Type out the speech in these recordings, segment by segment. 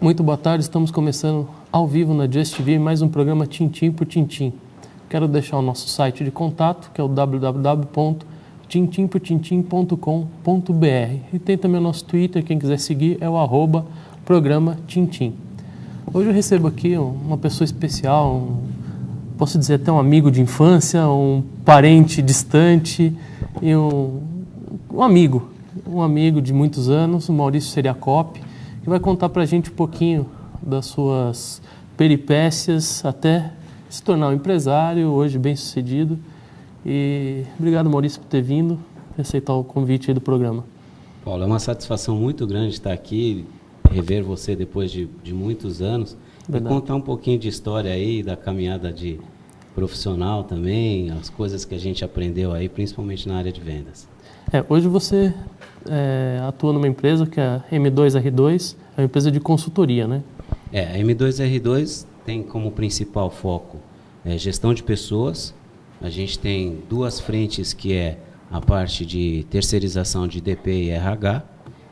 Muito boa tarde, estamos começando ao vivo na Just TV mais um programa Tintim por Tintim. Quero deixar o nosso site de contato, que é o www.tintimportintim.com.br, e tem também o nosso Twitter, quem quiser seguir é o @programa Tintim. Hoje eu recebo aqui uma pessoa especial, posso dizer até um amigo de infância, um parente distante e um amigo de muitos anos, o Maurício Seriacop, que vai contar para a gente um pouquinho das suas peripécias até se tornar um empresário, hoje bem-sucedido. E obrigado, Maurício, por ter vindo e aceitar o convite aí do programa. Paulo, é uma satisfação muito grande estar aqui, rever você depois de muitos anos. Verdade. E contar um pouquinho de história aí, da caminhada de profissional também, as coisas que a gente aprendeu aí, principalmente na área de vendas. Hoje você atua numa empresa que é a M2R2, é uma empresa de consultoria, né? A M2R2 tem como principal foco gestão de pessoas. A gente tem duas frentes, que é a parte de terceirização de DP e RH,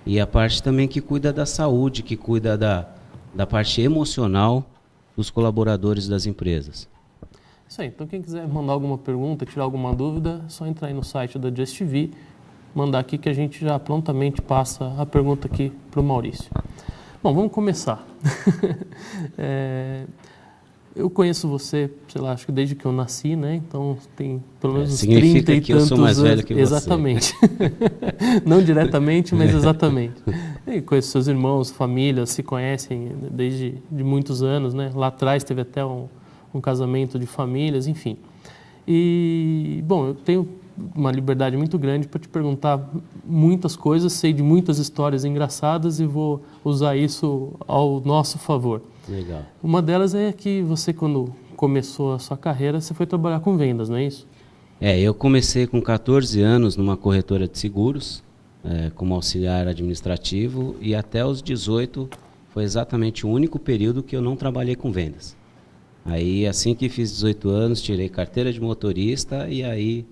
e a parte também que cuida da saúde, que cuida da parte emocional dos colaboradores das empresas. Isso aí, então quem quiser mandar alguma pergunta, tirar alguma dúvida, é só entrar aí no site da Just TV, mandar aqui que a gente já prontamente passa a pergunta aqui para o Maurício. Bom, vamos começar. Eu conheço você, sei lá, acho que desde que eu nasci, né? Então tem pelo menos uns 30 e tantos anos. Significa que eu sou mais velho que você. Exatamente. Não diretamente, mas exatamente. E conheço seus irmãos, família, se conhecem desde de muitos anos, né? Lá atrás teve até um casamento de famílias, enfim. E, bom, eu tenho uma liberdade muito grande para te perguntar muitas coisas, sei de muitas histórias engraçadas e vou usar isso ao nosso favor. Legal. Uma delas é que você, quando começou a sua carreira, você foi trabalhar com vendas, não é isso? Eu comecei com 14 anos numa corretora de seguros, como auxiliar administrativo, e até os 18 foi exatamente o único período que eu não trabalhei com vendas. Aí, assim que fiz 18 anos, tirei carteira de motorista e aí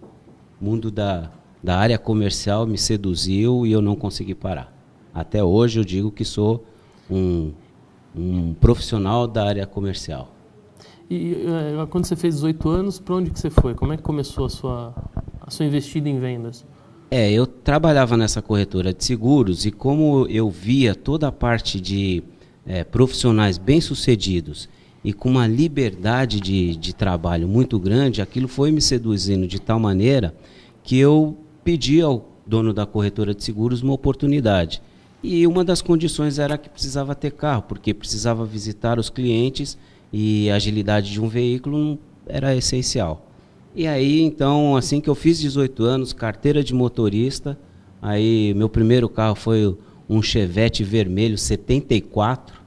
o mundo da área comercial me seduziu e eu não consegui parar. Até hoje eu digo que sou um profissional da área comercial. E quando você fez 18 anos, para onde que você foi? Como é que começou a sua investida em vendas? Eu trabalhava nessa corretora de seguros e como eu via toda a parte de profissionais bem-sucedidos e com uma liberdade de trabalho muito grande, aquilo foi me seduzindo de tal maneira que eu pedi ao dono da corretora de seguros uma oportunidade. E uma das condições era que precisava ter carro, porque precisava visitar os clientes e a agilidade de um veículo era essencial. E aí, então, assim que eu fiz 18 anos, carteira de motorista, aí meu primeiro carro foi um Chevette vermelho 74,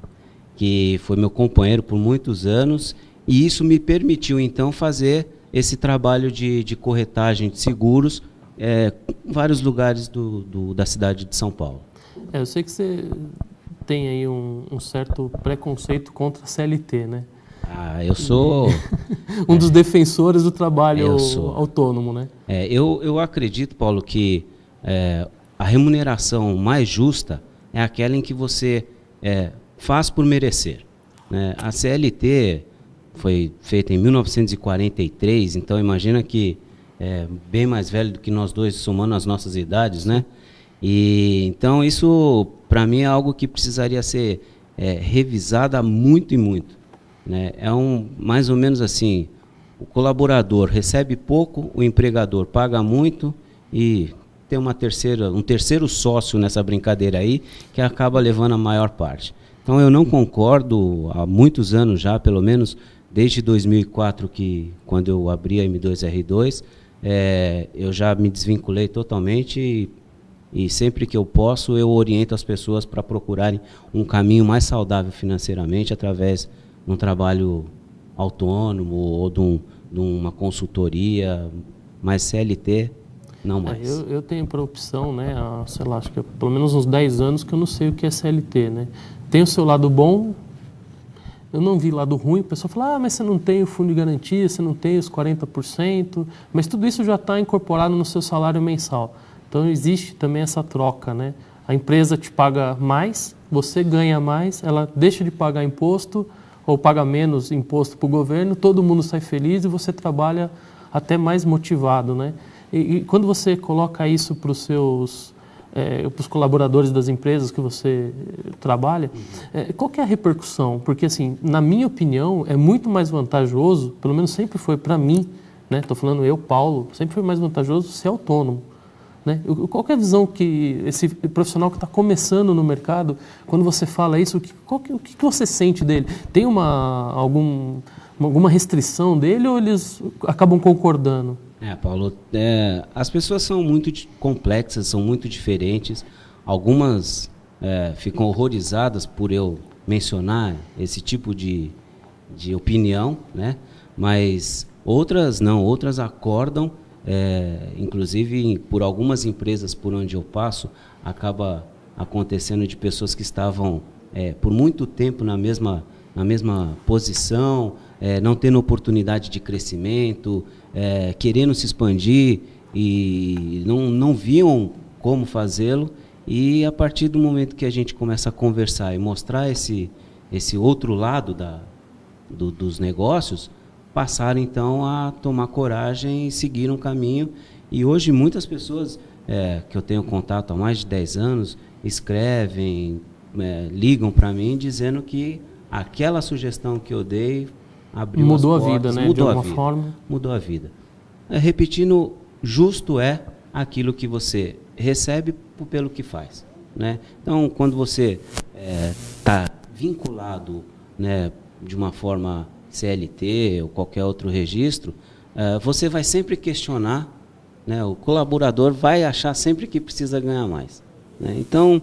que foi meu companheiro por muitos anos, e isso me permitiu, então, fazer esse trabalho de corretagem de seguros em vários lugares da cidade de São Paulo. Eu sei que você tem aí um certo preconceito contra a CLT, né? Eu sou... um dos defensores do trabalho autônomo, né? Eu acredito, Paulo, que a remuneração mais justa é aquela em que você faz por merecer, né? A CLT foi feita em 1943, então imagina que é bem mais velho do que nós dois, somando as nossas idades, né? E então isso, para mim, é algo que precisaria ser revisado há muito e muito, né? Mais ou menos assim, o colaborador recebe pouco, o empregador paga muito e tem um terceiro sócio nessa brincadeira aí que acaba levando a maior parte. Então eu não concordo, há muitos anos já, pelo menos desde 2004, quando eu abri a M2R2, eu já me desvinculei totalmente e sempre que eu posso eu oriento as pessoas para procurarem um caminho mais saudável financeiramente através de um trabalho autônomo ou de uma consultoria, mas CLT não mais. Eu tenho por opção, né, sei lá, acho que pelo menos uns 10 anos que eu não sei o que é CLT, né? Tem o seu lado bom, eu não vi lado ruim, o pessoal fala, mas você não tem o fundo de garantia, você não tem os 40%, mas tudo isso já está incorporado no seu salário mensal. Então existe também essa troca, né? A empresa te paga mais, você ganha mais, ela deixa de pagar imposto ou paga menos imposto para o governo, todo mundo sai feliz e você trabalha até mais motivado, né? E quando você coloca isso para os colaboradores das empresas que você trabalha, qual que é a repercussão? Porque, assim, na minha opinião, é muito mais vantajoso, pelo menos sempre foi para mim, né? Estou falando eu, Paulo, sempre foi mais vantajoso ser autônomo. Né? Qual que é a visão que esse profissional que está começando no mercado, quando você fala isso, o que você sente dele? Tem alguma restrição dele ou eles acabam concordando? Paulo, as pessoas são muito complexas, são muito diferentes. Algumas ficam horrorizadas por eu mencionar esse tipo de opinião, né? Mas outras não, outras acordam. Inclusive, por algumas empresas por onde eu passo, acaba acontecendo de pessoas que estavam por muito tempo na mesma posição, não tendo oportunidade de crescimento, querendo se expandir e não viam como fazê-lo. E a partir do momento que a gente começa a conversar e mostrar esse outro lado dos negócios, passaram então a tomar coragem e seguir um caminho. E hoje muitas pessoas que eu tenho contato há mais de 10 anos escrevem, ligam para mim dizendo que aquela sugestão que eu dei abriu mudou as portas, a vida, né? Mudou de a alguma vida, forma. Mudou a vida. Repetindo, justo é aquilo que você recebe pelo que faz, né? Então, quando você está vinculado, né, de uma forma CLT ou qualquer outro registro, você vai sempre questionar, né? O colaborador vai achar sempre que precisa ganhar mais, né? Então,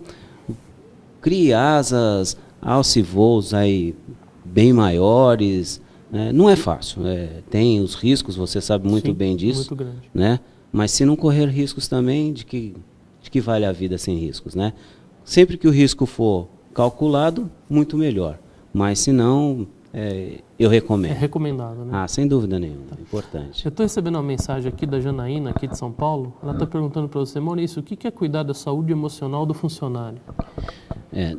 crie asas, alce voos aí bem maiores, né? Não é fácil, tem os riscos, você sabe muito bem disso, muito grande, né? Mas se não correr riscos também, de que vale a vida sem riscos, né? Sempre que o risco for calculado, muito melhor, mas se não, eu recomendo. É recomendado, né? Sem dúvida nenhuma, importante. Eu estou recebendo uma mensagem aqui da Janaína, aqui de São Paulo. Ela está perguntando para você, Maurício, o que é cuidar da saúde emocional do funcionário?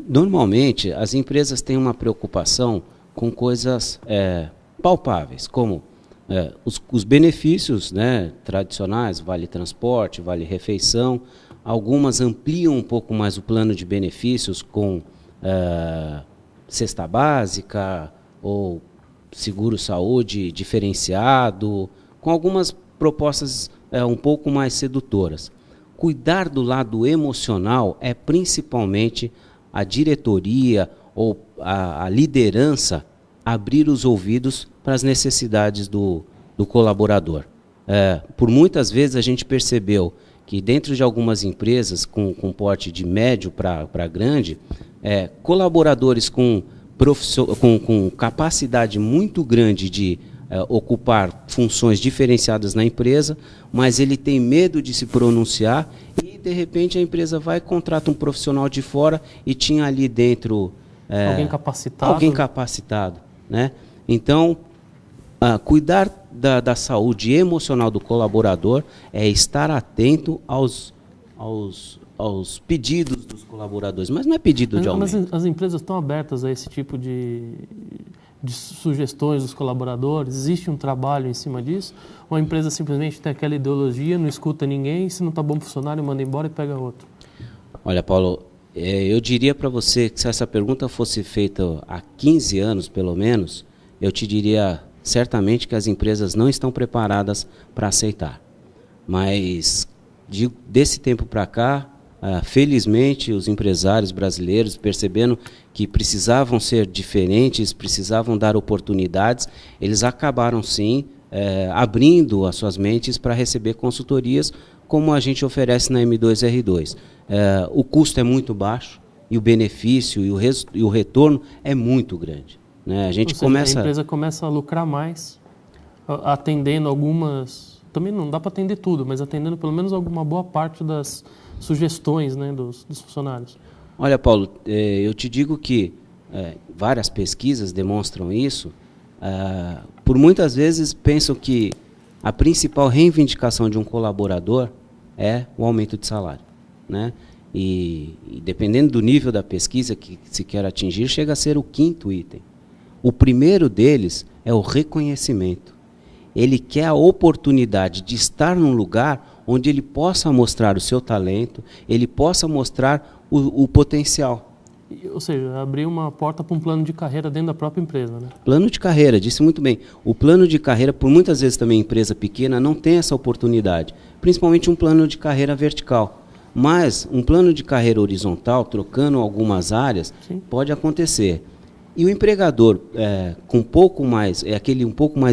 Normalmente, as empresas têm uma preocupação com coisas palpáveis, como os benefícios, né, tradicionais, vale transporte, vale refeição. Algumas ampliam um pouco mais o plano de benefícios com cesta básica, ou seguro-saúde diferenciado, com algumas propostas um pouco mais sedutoras. Cuidar do lado emocional é principalmente a diretoria ou a liderança abrir os ouvidos para as necessidades do colaborador. Por muitas vezes a gente percebeu que dentro de algumas empresas com porte de médio para grande, colaboradores com capacidade muito grande de ocupar funções diferenciadas na empresa, mas ele tem medo de se pronunciar e, de repente, a empresa vai e contrata um profissional de fora e tinha ali dentro alguém capacitado, né? Então, cuidar da saúde emocional do colaborador é estar atento aos pedidos dos colaboradores, mas não é pedido de aumento. Mas as empresas estão abertas a esse tipo de sugestões dos colaboradores? Existe um trabalho em cima disso? Ou a empresa simplesmente tem aquela ideologia, não escuta ninguém, se não está bom funcionário, manda embora e pega outro? Olha, Paulo, eu diria para você que se essa pergunta fosse feita há 15 anos, pelo menos, eu te diria certamente que as empresas não estão preparadas para aceitar. Mas desse tempo para cá, felizmente, os empresários brasileiros, percebendo que precisavam ser diferentes, precisavam dar oportunidades, eles acabaram, sim, abrindo as suas mentes para receber consultorias, como a gente oferece na M2R2. O custo é muito baixo e o benefício e o retorno é muito grande, né? A empresa começa a lucrar mais, atendendo algumas... Também não dá para atender tudo, mas atendendo pelo menos alguma boa parte das sugestões, né, dos funcionários. Olha, Paulo, eu te digo que várias pesquisas demonstram isso. Por muitas vezes pensam que a principal reivindicação de um colaborador é o aumento de salário, né? e dependendo do nível da pesquisa que se quer atingir, chega a ser o 5º item. O primeiro deles é o reconhecimento. Ele quer a oportunidade de estar num lugar onde ele possa mostrar o seu talento, ele possa mostrar o potencial. Ou seja, abrir uma porta para um plano de carreira dentro da própria empresa, né? Plano de carreira, disse muito bem. O plano de carreira, por muitas vezes também empresa pequena, não tem essa oportunidade. Principalmente um plano de carreira vertical. Mas um plano de carreira horizontal, trocando algumas áreas, sim, pode acontecer. E o empregador, com um pouco mais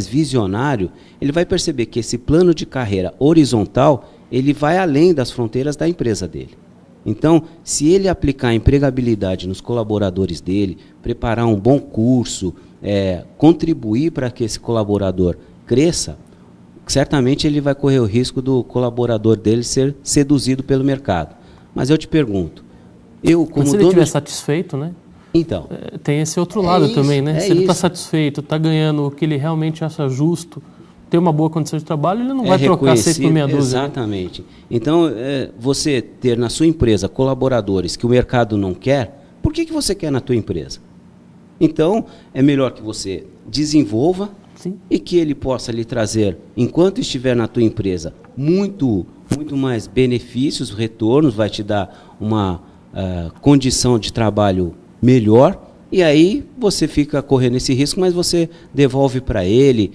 visionário, ele vai perceber que esse plano de carreira horizontal, ele vai além das fronteiras da empresa dele. Então, se ele aplicar a empregabilidade nos colaboradores dele, preparar um bom curso, contribuir para que esse colaborador cresça, certamente ele vai correr o risco do colaborador dele ser seduzido pelo mercado. Mas eu te pergunto, mas se ele estiver satisfeito, né? Então, tem esse outro lado também, né? Se ele está satisfeito, está ganhando o que ele realmente acha justo, ter uma boa condição de trabalho, ele não vai trocar 6 por meia dúzia. Exatamente. Né? Então, você ter na sua empresa colaboradores que o mercado não quer, por que você quer na tua empresa? Então, é melhor que você desenvolva, sim, e que ele possa lhe trazer, enquanto estiver na tua empresa, muito mais benefícios, retornos, vai te dar uma condição de trabalho melhor, e aí você fica correndo esse risco, mas você devolve para ele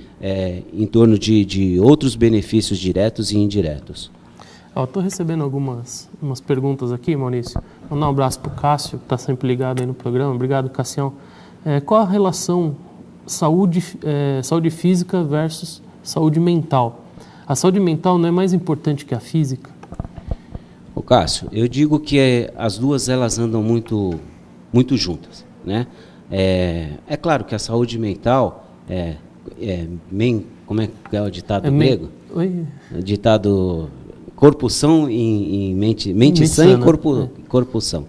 em torno de outros benefícios diretos e indiretos. Estou recebendo umas perguntas aqui, Maurício. Vou dar um abraço para o Cássio, que está sempre ligado aí no programa. Obrigado, Cassião. Qual a relação saúde física versus saúde mental? A saúde mental não é mais importante que a física? Ô Cássio, eu digo que as duas elas andam muito juntas, né? É claro que a saúde mental como é que é o ditado grego? Ditado corpo são em mente sã e corpo são.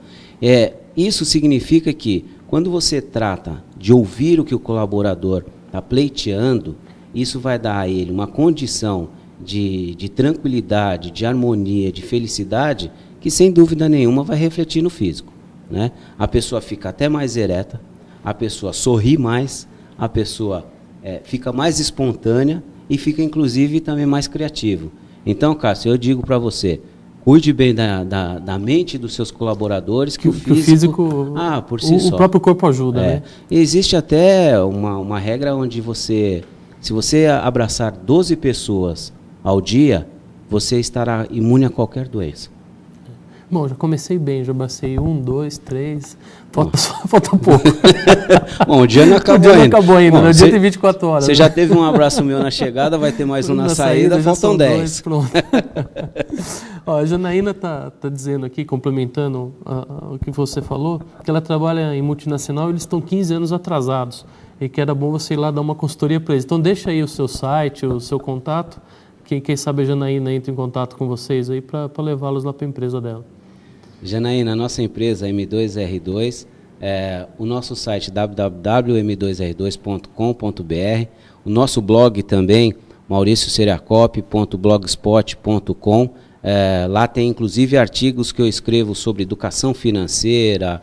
Isso significa que quando você trata de ouvir o que o colaborador está pleiteando, isso vai dar a ele uma condição de tranquilidade, de harmonia, de felicidade, que sem dúvida nenhuma vai refletir no físico. Né? A pessoa fica até mais ereta, a pessoa sorri mais, a pessoa fica mais espontânea e fica inclusive também mais criativo. Então, Cássio, eu digo para você, cuide bem da mente dos seus colaboradores, que o físico por si só. O próprio corpo ajuda, né? Existe até uma regra onde se você abraçar 12 pessoas ao dia, você estará imune a qualquer doença. Bom, já comecei bem, já abracei 1, 2, 3, falta pouco. Bom, o dia não acabou ainda. O dia não acabou ainda, o dia tem 24 horas. Você já teve um abraço meu na chegada, vai ter mais um na saída, faltam 10. Ó, a Janaína está dizendo aqui, complementando o que você falou, que ela trabalha em multinacional e eles estão 15 anos atrasados e que era bom você ir lá dar uma consultoria para eles. Então deixa aí o seu site, o seu contato, quem sabe a Janaína entra em contato com vocês aí para levá-los lá para a empresa dela. Janaína, a nossa empresa M2R2, o nosso site www.m2r2.com.br, o nosso blog também, mauricioseriacop.blogspot.com. Lá tem inclusive artigos que eu escrevo sobre educação financeira,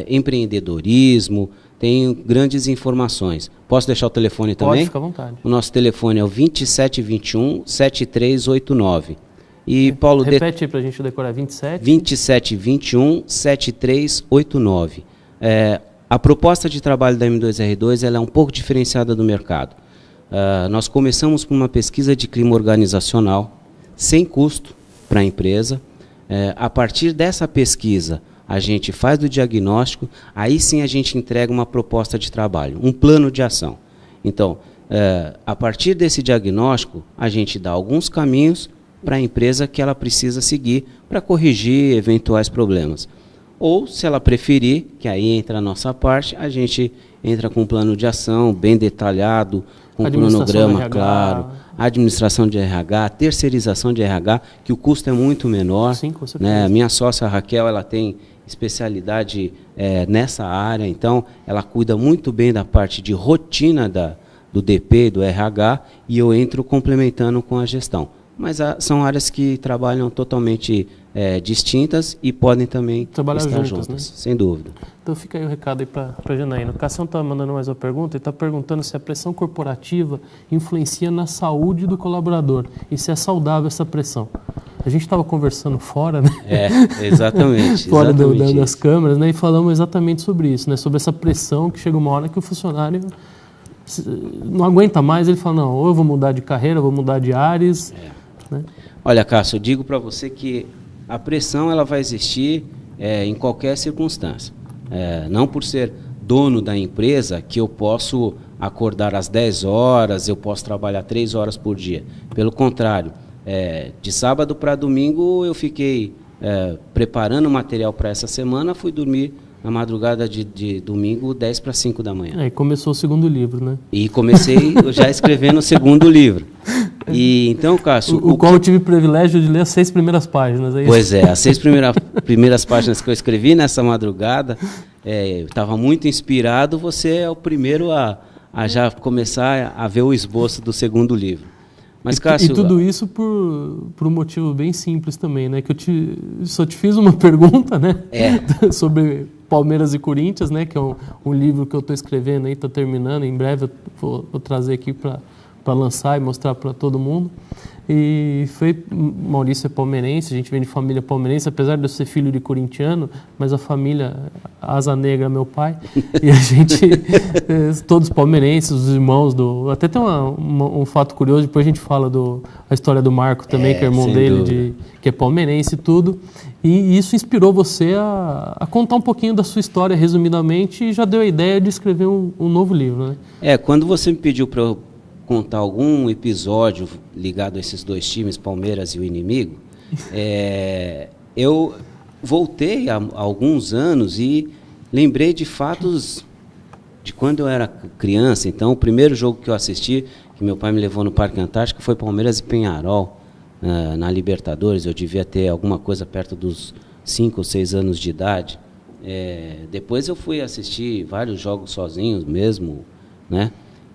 empreendedorismo, tem grandes informações. Posso deixar o telefone também? Pode, fica à vontade. O nosso telefone é o 2721-7389. E, Paulo, repete aí para a gente decorar, 2721-7389. A proposta de trabalho da M2R2 ela é um pouco diferenciada do mercado. Nós começamos com uma pesquisa de clima organizacional, sem custo para a empresa. A partir dessa pesquisa, a gente faz o diagnóstico, aí sim a gente entrega uma proposta de trabalho, um plano de ação. Então, a partir desse diagnóstico, a gente dá alguns caminhos para a empresa que ela precisa seguir para corrigir eventuais problemas. Ou, se ela preferir, que aí entra a nossa parte, a gente entra com um plano de ação bem detalhado, com um cronograma claro, administração de RH, terceirização de RH, que o custo é muito menor. Sim, com certeza. Né? Minha sócia Raquel, ela tem especialidade nessa área, então ela cuida muito bem da parte de rotina do DP, do RH, e eu entro complementando com a gestão. mas são áreas que trabalham totalmente distintas e podem também trabalhar estar juntas, né? sem dúvida. Então fica aí o recado aí para a Janaína. O Cassião está mandando mais uma pergunta, ele está perguntando se a pressão corporativa influencia na saúde do colaborador e se é saudável essa pressão. A gente estava conversando fora, né? Exatamente. Fora das câmeras, né? E falamos exatamente sobre isso, né? Sobre essa pressão que chega uma hora que o funcionário não aguenta mais, ele fala, não, ou eu vou mudar de carreira, vou mudar de áreas. Né? Olha, Cássio, eu digo para você que a pressão ela vai existir em qualquer circunstância. Não por ser dono da empresa que eu posso acordar às 10 horas, eu posso trabalhar 3 horas por dia. Pelo contrário, de sábado para domingo eu fiquei preparando material para essa semana, fui dormir na madrugada de domingo, 10 para 5 da manhã. E começou o segundo livro, né? E comecei já escrevendo o segundo livro. E então, Cássio... O qual eu tive o privilégio de ler as 6 primeiras páginas. É isso? Pois é, as 6 primeiras páginas que eu escrevi nessa madrugada, eu estava muito inspirado, você é o primeiro a já começar a ver o esboço do segundo livro. Mas, Cássio, e tudo isso por um motivo bem simples também, né? Que eu só te fiz uma pergunta, né? Sobre Palmeiras e Corinthians, né? Que é um livro que eu estou escrevendo aí, estou terminando. Em breve eu vou trazer aqui para lançar e mostrar para todo mundo. E Maurício é palmeirense, a gente vem de família palmeirense, apesar de eu ser filho de corintiano, mas a família Asa Negra é meu pai, e a gente, todos palmeirenses, os irmãos até tem um fato curioso, depois a gente fala a história do Marco também, que é irmão dele, que é palmeirense e tudo, e isso inspirou você a contar um pouquinho da sua história, resumidamente, e já deu a ideia de escrever um novo livro, né? Quando você me pediu para eu contar algum episódio ligado a esses dois times, Palmeiras e o Inimigo, eu voltei há alguns anos e lembrei de fatos de quando eu era criança. Então, o primeiro jogo que eu assisti, que meu pai me levou no Parque Antártico, foi Palmeiras e Peñarol, na Libertadores. Eu devia ter alguma coisa perto dos 5 ou 6 anos de idade. Depois eu fui assistir vários jogos sozinhos mesmo, né?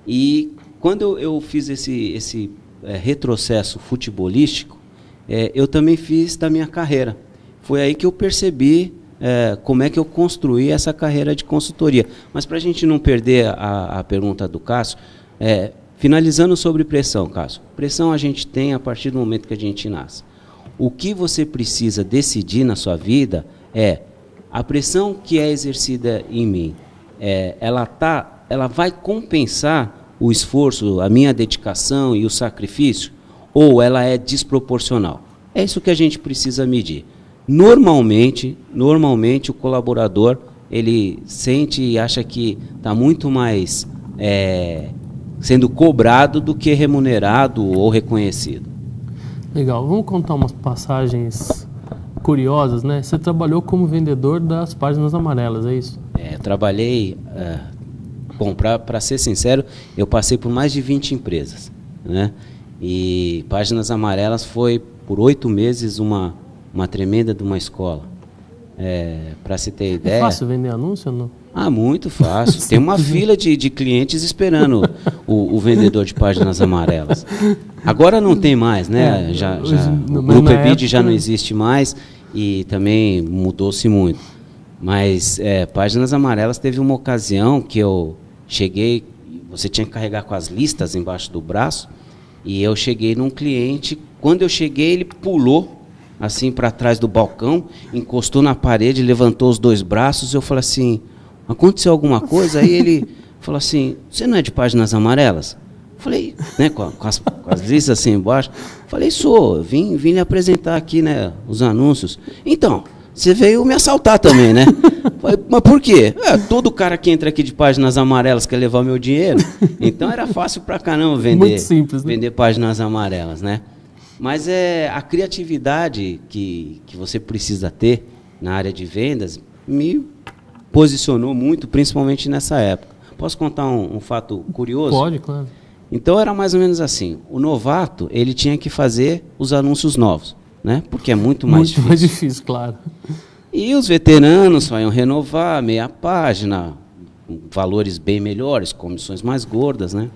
E quando eu fiz esse retrocesso futebolístico, eu também fiz da minha carreira. Foi aí que eu percebi como é que eu construí essa carreira de consultoria. Mas para a gente não perder a pergunta do Cássio, finalizando sobre pressão, Cássio. Pressão a gente tem a partir do momento que a gente nasce. O que você precisa decidir na sua vida a pressão que é exercida em mim, ela vai compensar o esforço, a minha dedicação e o sacrifício, ou ela é desproporcional? É isso que a gente precisa medir. Normalmente o colaborador, ele sente e acha que está muito mais sendo cobrado do que remunerado ou reconhecido. Legal, vamos contar umas passagens curiosas, né? Você trabalhou como vendedor das páginas amarelas, é isso? Eu trabalhei... Bom, para ser sincero, eu passei por mais de 20 empresas, né? E Páginas Amarelas foi, por 8 meses, uma tremenda de uma escola. Para se ter ideia... É fácil vender anúncio ou não? Muito fácil. Tem uma fila de clientes esperando o vendedor de Páginas Amarelas. Agora não tem mais, né? O Grupo Ebid já não existe mais e também mudou-se muito. Mas Páginas Amarelas teve uma ocasião que eu cheguei, você tinha que carregar com as listas embaixo do braço, e eu cheguei num cliente, quando eu cheguei ele pulou assim para trás do balcão, encostou na parede, levantou os 2 braços, eu falei assim, aconteceu alguma coisa? Aí ele falou assim, você não é de Páginas Amarelas? Falei, né, com as listas assim embaixo, falei, sou, vim lhe apresentar aqui, né, os anúncios. Então, você veio me assaltar também, né? Falei, mas por quê? Todo cara que entra aqui de Páginas Amarelas quer levar meu dinheiro. Então era fácil pra caramba Muito simples, né? Vender Páginas Amarelas, né? Mas a criatividade que você precisa ter na área de vendas me posicionou muito, principalmente nessa época. Posso contar um fato curioso? Pode, claro. Então era mais ou menos assim. O novato, ele tinha que fazer os anúncios novos, né? Porque é muito mais difícil. Muito mais difícil, claro. E os veteranos só iam renovar meia página, valores bem melhores, comissões mais gordas, né?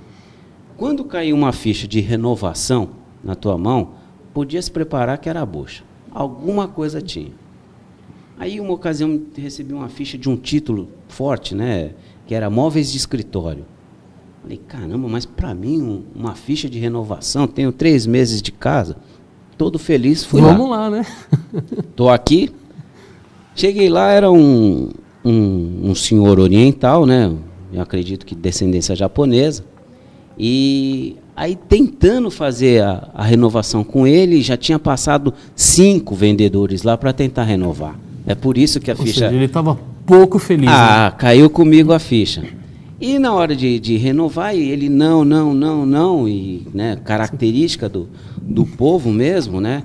Quando caiu uma ficha de renovação na tua mão, podia se preparar que era a bucha. Alguma coisa tinha. Aí, uma ocasião, eu recebi uma ficha de um título forte, né, que era móveis de escritório. Falei, caramba, mas para mim, uma ficha de renovação, tenho 3 meses de casa, todo feliz, fui lá. Vamos lá, né? Estou aqui. Cheguei lá, era um senhor oriental, né, eu acredito que descendência japonesa, e aí tentando fazer a renovação com ele, já tinha passado 5 vendedores lá para tentar renovar. É por isso que a ficha... Ou seja, ele estava pouco feliz. né? Caiu comigo a ficha. E na hora de renovar, ele não, e né, característica do povo mesmo, né?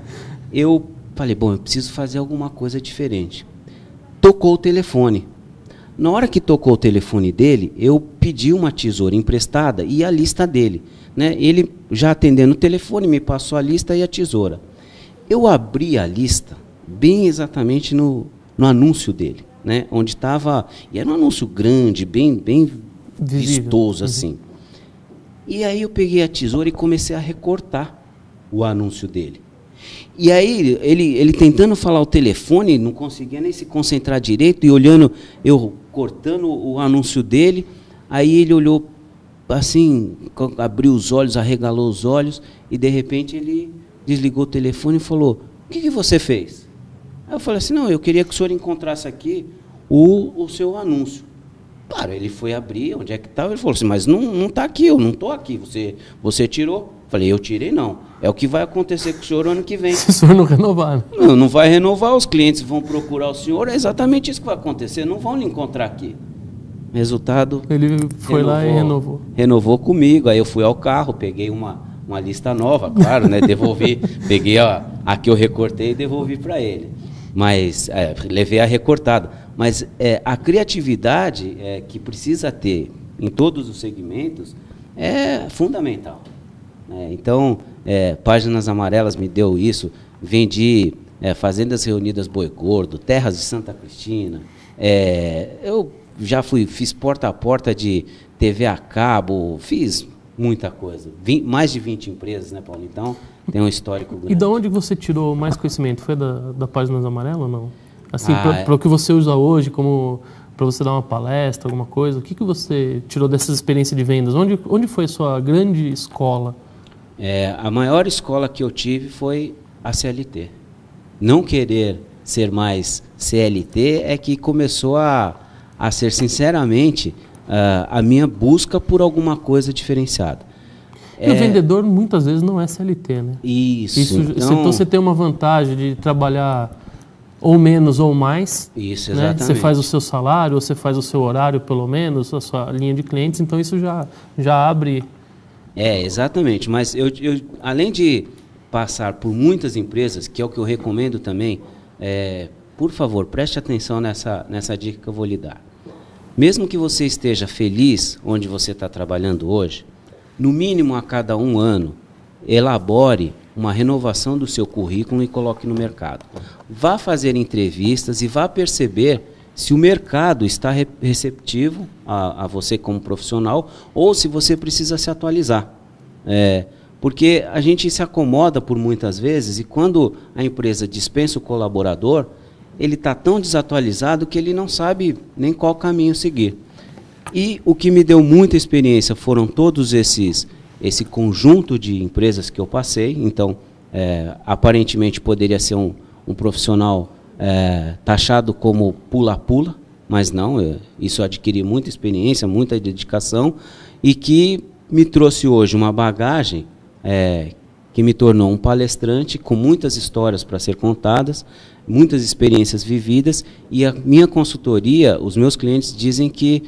Eu falei, bom, eu preciso fazer alguma coisa diferente. Tocou o telefone. Na hora que tocou o telefone dele, eu pedi uma tesoura emprestada e a lista dele. Né? Ele, já atendendo o telefone, me passou a lista e a tesoura. Eu abri a lista bem exatamente no anúncio dele, né? Onde estava... E era um anúncio grande, bem vistoso, assim. E aí eu peguei a tesoura e comecei a recortar o anúncio dele. E aí, ele tentando falar o telefone, não conseguia nem se concentrar direito, e olhando, eu cortando o anúncio dele, aí ele olhou assim, abriu os olhos, arregalou os olhos, e de repente ele desligou o telefone e falou, o que você fez? Aí eu falei assim, não, eu queria que o senhor encontrasse aqui o seu anúncio. Claro, ele foi abrir, onde é que estava? Ele falou assim, mas não está aqui, eu não estou aqui, você tirou? Falei, eu tirei não, é o que vai acontecer com o senhor ano que vem. Se o senhor não renovar. Né? Não vai renovar, os clientes vão procurar o senhor, é exatamente isso que vai acontecer, não vão lhe encontrar aqui. Resultado, ele foi lá e renovou. Renovou comigo, aí eu fui ao carro, peguei uma lista nova, claro, né, devolvi, peguei a que eu recortei e devolvi para ele. Mas levei a recortada. Mas a criatividade que precisa ter em todos os segmentos é fundamental. Então, Páginas Amarelas me deu isso, vendi Fazendas Reunidas Boi Gordo, Terras de Santa Cristina, eu já fiz porta a porta de TV a cabo, fiz muita coisa, mais de 20 empresas, né, Paulo? Então, tem um histórico grande. E de onde você tirou mais conhecimento? Foi da Páginas Amarelas ou não? Assim, para o que você usa hoje, como para você dar uma palestra, alguma coisa, o que você tirou dessa experiência de vendas? Onde foi a sua grande escola? A maior escola que eu tive foi a CLT. Não querer ser mais CLT é que começou a ser, sinceramente, a minha busca por alguma coisa diferenciada. E o vendedor muitas vezes não é CLT, né? Isso. Então você tem uma vantagem de trabalhar ou menos ou mais. Isso, né? exatamente. Você faz o seu salário, ou você faz o seu horário, pelo menos, a sua linha de clientes, então isso já abre... Exatamente. Mas eu, além de passar por muitas empresas, que é o que eu recomendo também, por favor, preste atenção nessa dica que eu vou lhe dar. Mesmo que você esteja feliz onde você está trabalhando hoje, no mínimo a cada 1 ano, elabore uma renovação do seu currículo e coloque no mercado. Vá fazer entrevistas e vá perceber se o mercado está receptivo a você como profissional ou se você precisa se atualizar. Porque a gente se acomoda por muitas vezes e quando a empresa dispensa o colaborador, ele está tão desatualizado que ele não sabe nem qual caminho seguir. E o que me deu muita experiência foram todos esse conjunto de empresas que eu passei. Então, aparentemente poderia ser um profissional taxado como pula-pula, mas não, isso adquiri muita experiência, muita dedicação e que me trouxe hoje uma bagagem que me tornou um palestrante com muitas histórias para ser contadas, muitas experiências vividas e a minha consultoria, os meus clientes dizem que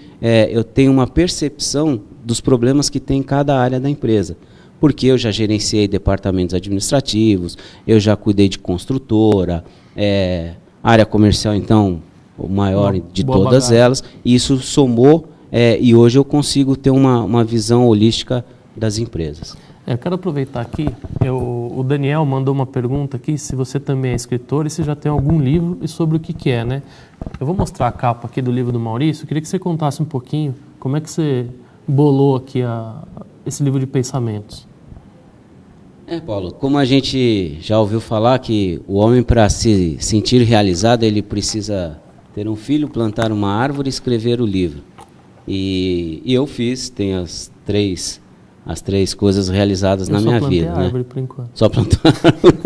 eu tenho uma percepção dos problemas que tem em cada área da empresa. Porque eu já gerenciei departamentos administrativos, eu já cuidei de construtora, área comercial, então, o maior de todas elas. E isso somou e hoje eu consigo ter uma visão holística das empresas. Eu quero aproveitar aqui, o Daniel mandou uma pergunta aqui, se você também é escritor e se já tem algum livro e sobre o que é, né? Eu vou mostrar a capa aqui do livro do Maurício, eu queria que você contasse um pouquinho como é que você bolou aqui esse livro de pensamentos. Paulo, como a gente já ouviu falar que o homem, para se sentir realizado, ele precisa ter um filho, plantar uma árvore e escrever o livro. E eu tenho as três coisas realizadas na minha vida. Só árvore, por enquanto. Só plantar árvore.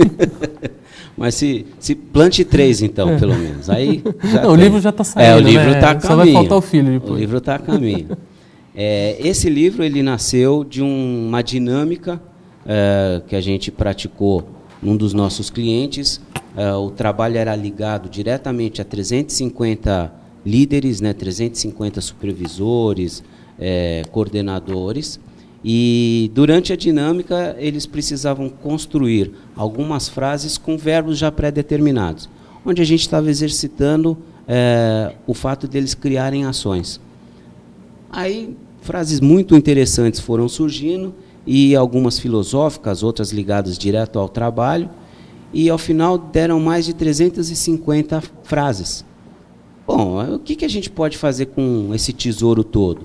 Mas se plante 3, então, pelo menos. Aí o livro já está saindo, o livro está a caminho. Só vai faltar o filho depois. O livro está a caminho. Esse livro ele nasceu de uma dinâmica que a gente praticou num dos nossos clientes. O trabalho era ligado diretamente a 350 líderes, 350 supervisores, coordenadores. E durante a dinâmica eles precisavam construir algumas frases com verbos já pré-determinados, onde a gente estava exercitando o fato deles criarem ações. Aí frases muito interessantes foram surgindo, e algumas filosóficas, outras ligadas direto ao trabalho, e ao final deram mais de 350 frases. Bom, o que a gente pode fazer com esse tesouro todo?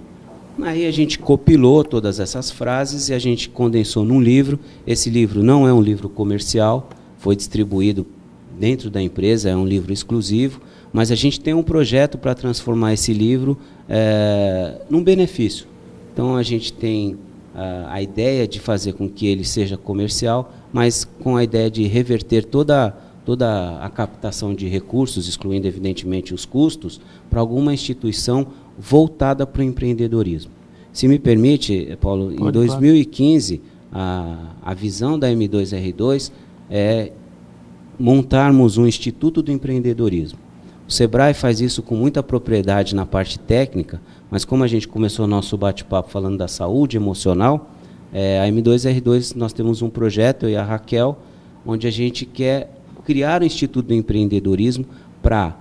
Aí a gente compilou todas essas frases e a gente condensou num livro. Esse livro não é um livro comercial, foi distribuído dentro da empresa, é um livro exclusivo, mas a gente tem um projeto para transformar esse livro num benefício. Então a gente tem a ideia de fazer com que ele seja comercial, mas com a ideia de reverter toda a captação de recursos, excluindo evidentemente os custos, para alguma instituição voltada para o empreendedorismo. Se me permite, Paulo, em 2015, a visão da M2R2 é montarmos um Instituto do Empreendedorismo. O Sebrae faz isso com muita propriedade na parte técnica, mas como a gente começou o nosso bate-papo falando da saúde emocional, a M2R2 nós temos um projeto, eu e a Raquel, onde a gente quer criar o Instituto do Empreendedorismo para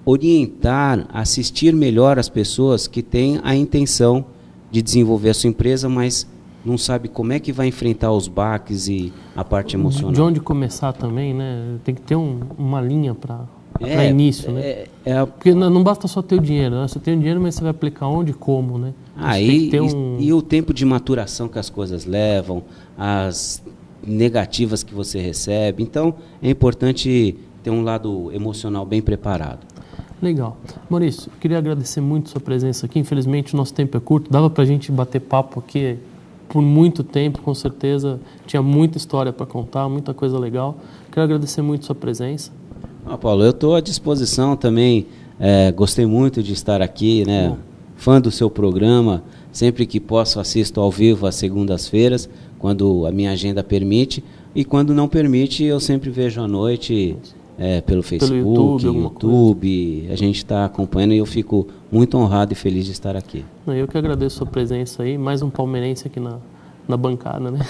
orientar, assistir melhor as pessoas que têm a intenção de desenvolver a sua empresa, mas não sabe como é que vai enfrentar os baques e a parte emocional. De onde começar também, né? Tem que ter uma linha para início, né? Porque não basta só ter o dinheiro, né? Você tem o dinheiro, mas você vai aplicar onde e como, né? E o tempo de maturação que as coisas levam, as negativas que você recebe. Então, é importante ter um lado emocional bem preparado. Legal. Maurício, eu queria agradecer muito a sua presença aqui. Infelizmente, o nosso tempo é curto. Dava para a gente bater papo aqui por muito tempo, com certeza. Tinha muita história para contar, muita coisa legal. Quero agradecer muito a sua presença. Paulo, eu estou à disposição também. Gostei muito de estar aqui, né? Fã do seu programa. Sempre que posso, assisto ao vivo às segundas-feiras, quando a minha agenda permite. E quando não permite, eu sempre vejo à noite pelo Facebook, pelo YouTube. A gente está acompanhando e eu fico muito honrado e feliz de estar aqui. Eu que agradeço a sua presença aí. Mais um palmeirense aqui na bancada, né?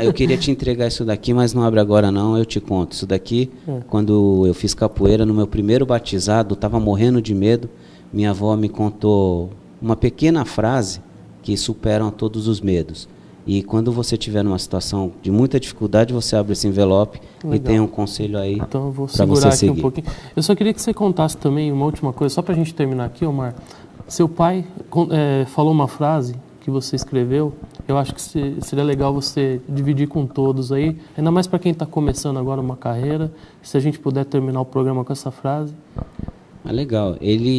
Eu queria te entregar isso daqui, mas não abre agora não, eu te conto. Isso daqui, quando eu fiz capoeira, no meu primeiro batizado, estava morrendo de medo, minha avó me contou uma pequena frase que superam todos os medos. E quando você estiver numa situação de muita dificuldade, você abre esse envelope. Legal. E tem um conselho aí para você seguir. Então eu vou segurar aqui um pouquinho. Eu só queria que você contasse também uma última coisa, só para a gente terminar aqui, Omar. Seu pai falou uma frase que você escreveu. Eu acho que seria legal você dividir com todos aí, ainda mais para quem está começando agora uma carreira. Se a gente puder terminar o programa com essa frase. Legal.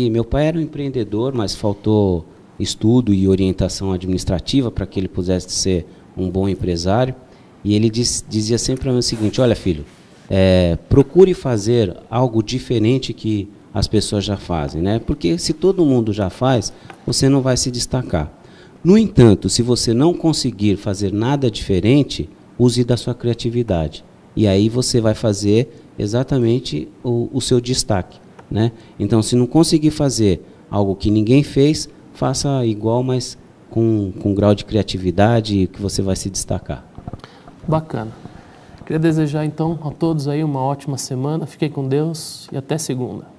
Meu pai era um empreendedor, mas faltou estudo e orientação administrativa para que ele pudesse ser um bom empresário. E ele dizia sempre para mim o seguinte: olha, filho, procure fazer algo diferente que as pessoas já fazem, né? Porque se todo mundo já faz, você não vai se destacar. No entanto, se você não conseguir fazer nada diferente, use da sua criatividade. E aí você vai fazer exatamente o seu destaque, né? Então, se não conseguir fazer algo que ninguém fez, faça igual, mas com grau de criatividade que você vai se destacar. Bacana. Queria desejar, então, a todos aí uma ótima semana. Fiquem com Deus e até segunda.